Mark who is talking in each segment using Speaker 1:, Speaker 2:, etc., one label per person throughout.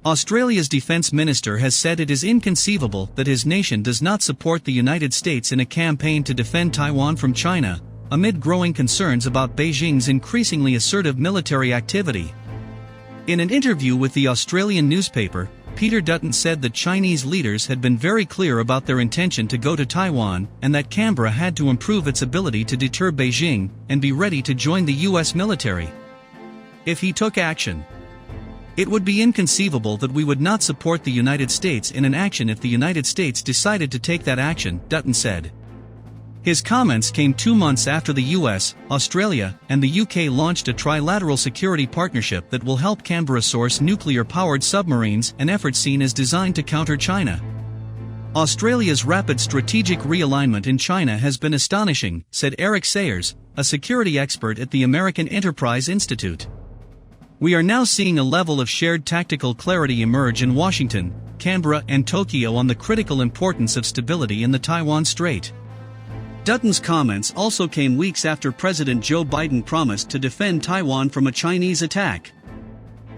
Speaker 1: Australia's defence minister has said it is inconceivable that his nation does not support the United States in a campaign to defend Taiwan from China, amid growing concerns about Beijing's increasingly assertive military activity. In an interview with the Australian newspaper, Peter Dutton said that Chinese leaders had been very clear about their intention to go to Taiwan and that Canberra had to improve its ability to deter Beijing and be ready to join the US military if he took action. It would be inconceivable that we would not support the United States in an action if the United States decided to take that action, Dutton said. His comments came 2 months after the US, Australia, and the UK launched a trilateral security partnership that will help Canberra source nuclear-powered submarines, an effort seen as designed to counter China. Australia's rapid strategic realignment in China has been astonishing, said Eric Sayers, a security expert at the American Enterprise Institute. We are now seeing a level of shared tactical clarity emerge in Washington, Canberra, and Tokyo on the critical importance of stability in the Taiwan Strait. Dutton's comments also came weeks after President Joe Biden promised to defend Taiwan from a Chinese attack.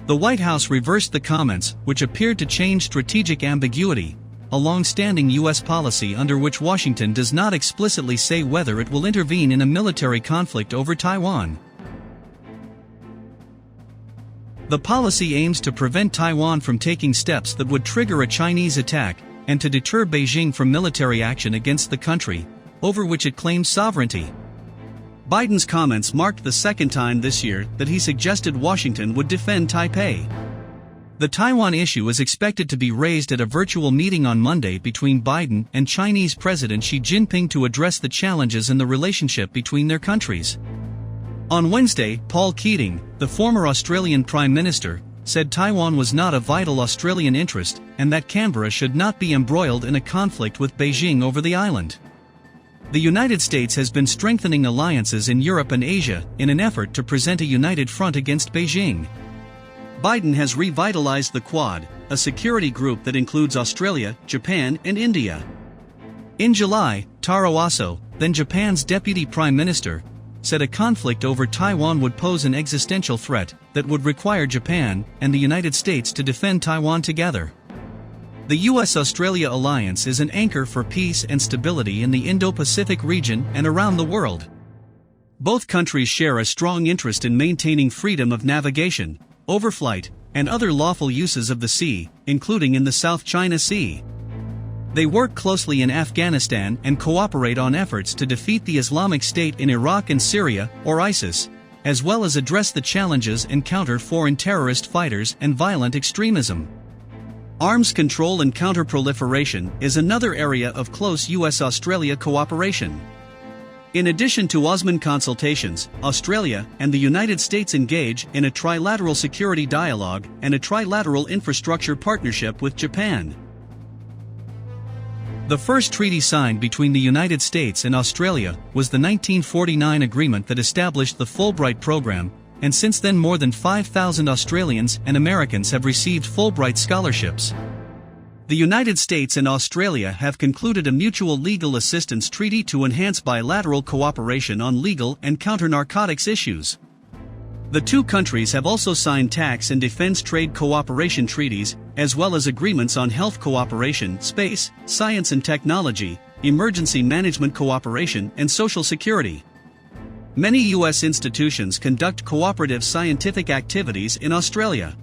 Speaker 1: The White House reversed the comments, which appeared to change strategic ambiguity, a long-standing U.S. policy under which Washington does not explicitly say whether it will intervene in a military conflict over Taiwan. The policy aims to prevent Taiwan from taking steps that would trigger a Chinese attack, and to deter Beijing from military action against the country, over which it claims sovereignty. Biden's comments marked the second time this year that he suggested Washington would defend Taipei. The Taiwan issue is expected to be raised at a virtual meeting on Monday between Biden and Chinese President Xi Jinping to address the challenges in the relationship between their countries. On Wednesday, Paul Keating, the former Australian Prime Minister, said Taiwan was not a vital Australian interest and that Canberra should not be embroiled in a conflict with Beijing over the island. The United States has been strengthening alliances in Europe and Asia in an effort to present a united front against Beijing. Biden has revitalized the Quad, a security group that includes Australia, Japan, and India. In July, Taro Aso, then Japan's deputy prime minister, said a conflict over Taiwan would pose an existential threat that would require Japan and the United States to defend Taiwan together. The US-Australia alliance is an anchor for peace and stability in the Indo-Pacific region and around the world. Both countries share a strong interest in maintaining freedom of navigation, overflight, and other lawful uses of the sea, including in the South China Sea. They work closely in Afghanistan and cooperate on efforts to defeat the Islamic State in Iraq and Syria, or ISIS, as well as address the challenges and counter foreign terrorist fighters and violent extremism. Arms control and counterproliferation is another area of close US-Australia cooperation. In addition to OSMAN consultations, Australia and the United States engage in a trilateral security dialogue and a trilateral infrastructure partnership with Japan. The first treaty signed between the United States and Australia was the 1949 agreement that established the Fulbright program, and since then more than 5,000 Australians and Americans have received Fulbright scholarships. The United States and Australia have concluded a mutual legal assistance treaty to enhance bilateral cooperation on legal and counter-narcotics issues. The two countries have also signed tax and defense trade cooperation treaties, as well as agreements on health cooperation, space, science and technology, emergency management cooperation, and social security. Many U.S. institutions conduct cooperative scientific activities in Australia.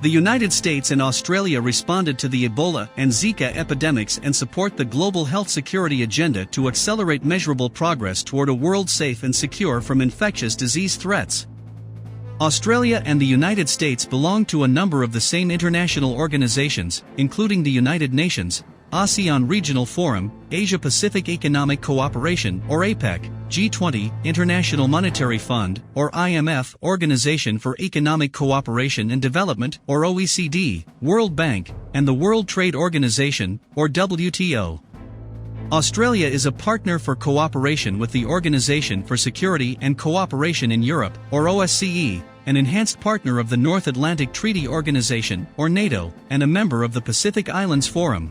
Speaker 1: The United States and Australia responded to the Ebola and Zika epidemics and support the global health security agenda to accelerate measurable progress toward a world safe and secure from infectious disease threats. Australia and the United States belong to a number of the same international organizations, including the United Nations, ASEAN Regional Forum, Asia-Pacific Economic Cooperation or APEC, G20, International Monetary Fund or IMF, Organization for Economic Cooperation and Development or OECD, World Bank, and the World Trade Organization or WTO. Australia is a partner for cooperation with the Organisation for Security and Cooperation in Europe, or OSCE, an enhanced partner of the North Atlantic Treaty Organization, or NATO, and a member of the Pacific Islands Forum.